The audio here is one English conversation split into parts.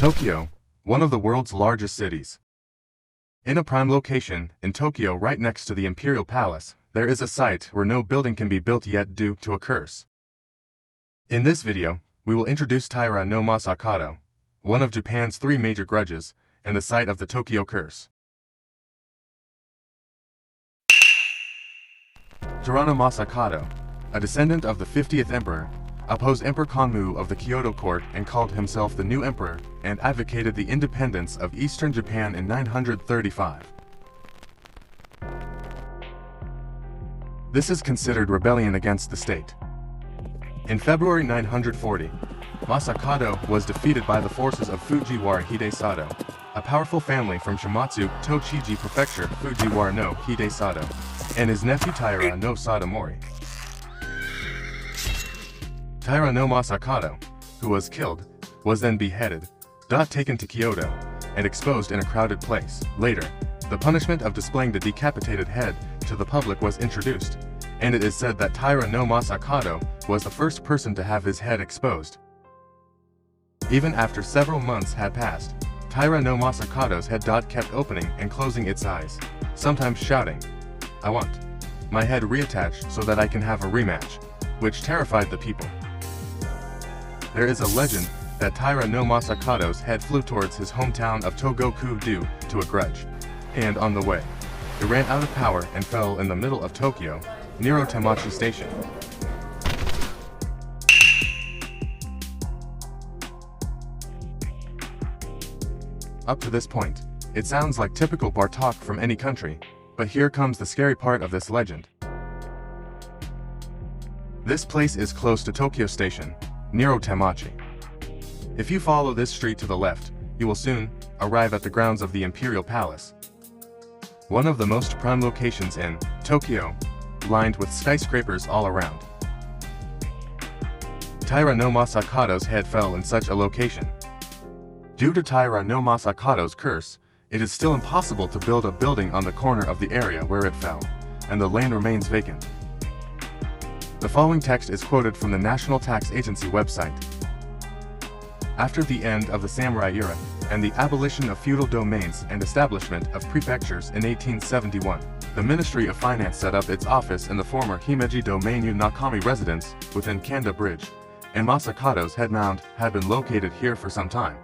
Tokyo, one of the world's largest cities. In a prime location, in Tokyo right next to the Imperial Palace, there is a site where no building can be built yet due to a curse. In this video, we will introduce Taira Masakado, one of Japan's 3 major grudges, and the site of the Tokyo curse. Taira Masakado, a descendant of the 50th emperor, opposed Emperor Kanmu of the Kyoto court and called himself the new emperor, and advocated the independence of eastern Japan in 935. This is considered rebellion against the state. In February 940, Masakado was defeated by the forces of Fujiwara Hidesato, a powerful family from Shimatsu, Tochigi Prefecture, Fujiwara no Hidesato, and his nephew Taira no Satomori. Taira no Masakado, who was killed, was then beheaded, taken to Kyoto, and exposed in a crowded place. Later, the punishment of displaying the decapitated head to the public was introduced, and it is said that Taira no Masakado was the first person to have his head exposed. Even after several months had passed, Taira no Masakado's head kept opening and closing its eyes, sometimes shouting, "I want my head reattached so that I can have a rematch," which terrified the people. There is a legend that Taira no Masakado's head flew towards his hometown of Togoku due to a grudge, and on the way, it ran out of power and fell in the middle of Tokyo, near Otemachi station. Up to this point, it sounds like typical bar talk from any country, but here comes the scary part of this legend. This place is close to Tokyo Station, near Otemachi. If you follow this street to the left, you will soon arrive at the grounds of the Imperial Palace, one of the most prime locations in Tokyo, lined with skyscrapers all around. Taira no Masakado's head fell in such a location. Due to Taira no Masakado's curse, it is still impossible to build a building on the corner of the area where it fell, and the land remains vacant. The following text is quoted from the National Tax Agency website. After the end of the samurai era, and the abolition of feudal domains and establishment of prefectures in 1871, the Ministry of Finance set up its office in the former Himeji Domainu Nakami residence within Kanda Bridge, and Masakado's head mound had been located here for some time.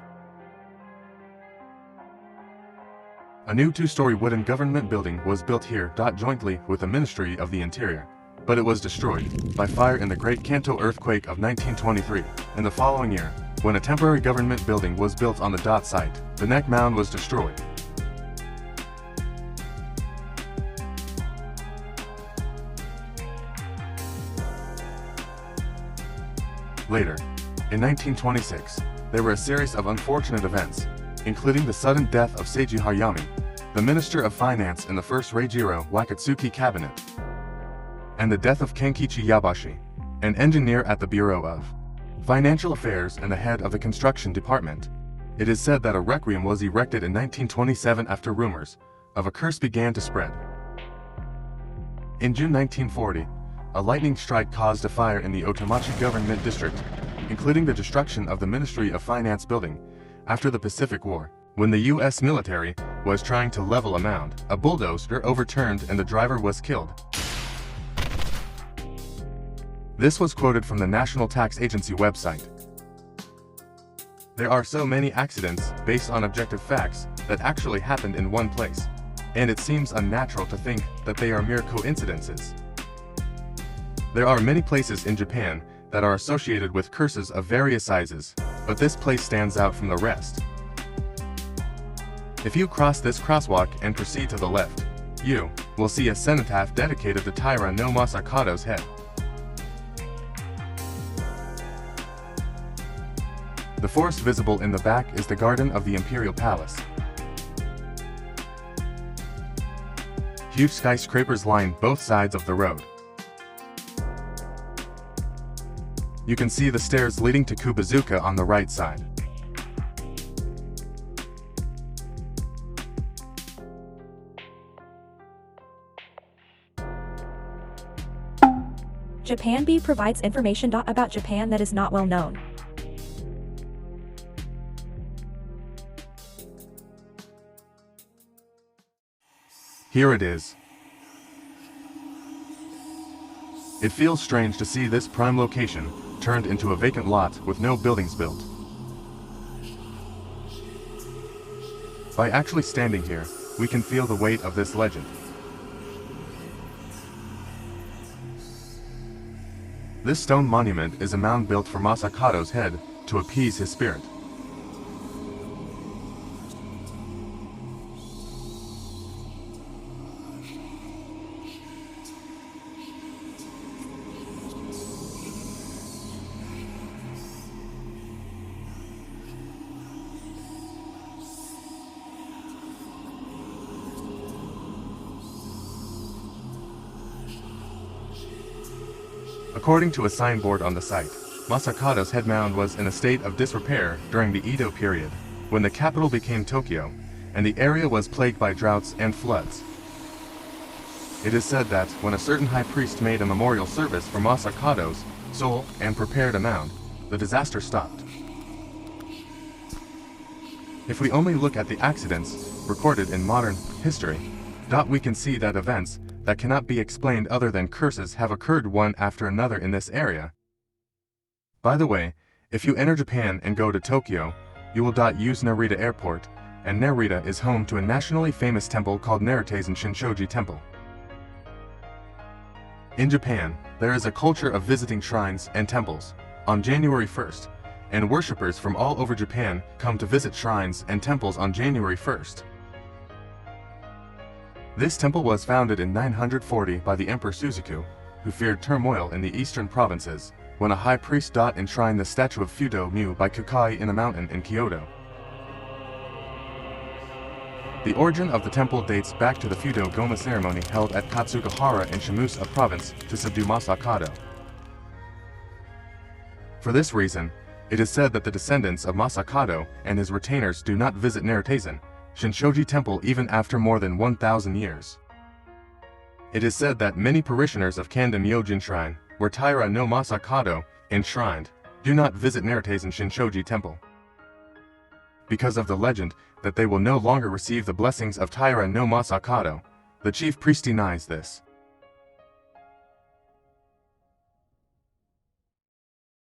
A new 2-story wooden government building was built here jointly with the Ministry of the Interior, but it was destroyed by fire in the Great Kanto earthquake of 1923. In the following year, when a temporary government building was built on the site, the neck mound was destroyed. Later, in 1926, there were a series of unfortunate events, including the sudden death of Seiji Hayami, the Minister of Finance in the first Reijiro Wakatsuki cabinet, and the death of Kenkichi Yabashi, an engineer at the Bureau of Financial Affairs and the head of the construction department. It is said that a requiem was erected in 1927 after rumors of a curse began to spread. In June 1940, a lightning strike caused a fire in the Otemachi government district, including the destruction of the Ministry of Finance building. After the Pacific War, when the U.S. military was trying to level a mound, a bulldozer overturned and the driver was killed. This was quoted from the National Tax Agency website. There are so many accidents, based on objective facts, that actually happened in one place, and it seems unnatural to think that they are mere coincidences. There are many places in Japan that are associated with curses of various sizes, but this place stands out from the rest. If you cross this crosswalk and proceed to the left, you will see a cenotaph dedicated to Taira no Masakado's head. The forest visible in the back is the garden of the Imperial Palace. Huge skyscrapers line both sides of the road. You can see the stairs leading to Kubizuka on the right side. Japan B provides information about Japan that is not well known. Here it is. It feels strange to see this prime location turned into a vacant lot with no buildings built. By actually standing here, we can feel the weight of this legend. This stone monument is a mound built for Masakado's head to appease his spirit. According to a signboard on the site, Masakado's head mound was in a state of disrepair during the Edo period, when the capital became Tokyo, and the area was plagued by droughts and floods. It is said that when a certain high priest made a memorial service for Masakado's soul and prepared a mound, the disaster stopped. If we only look at the accidents recorded in modern history, we can see that events that cannot be explained other than curses have occurred one after another in this area. By the way, if you enter Japan and go to Tokyo, you will use Narita Airport, and Narita is home to a nationally famous temple called Nantasan Shinshoji Temple. In Japan, there is a culture of visiting shrines and temples on January 1st, and worshippers from all over Japan come to visit shrines and temples on January 1st. This temple was founded in 940 by the Emperor Suzuku, who feared turmoil in the eastern provinces, when a high priest enshrined the statue of Fudo Mu by Kukai in a mountain in Kyoto. The origin of the temple dates back to the Fudo Goma ceremony held at Katsugahara in Shimusa province to subdue Masakado. For this reason, it is said that the descendants of Masakado and his retainers do not visit Nantasan Shinshoji Temple even after more than 1,000 years. It is said that many parishioners of Kanda Myojin Shrine, where Taira no Masakado enshrined, do not visit Nantasan Shinshoji Temple. Because of the legend that they will no longer receive the blessings of Taira no Masakado, the chief priest denies this.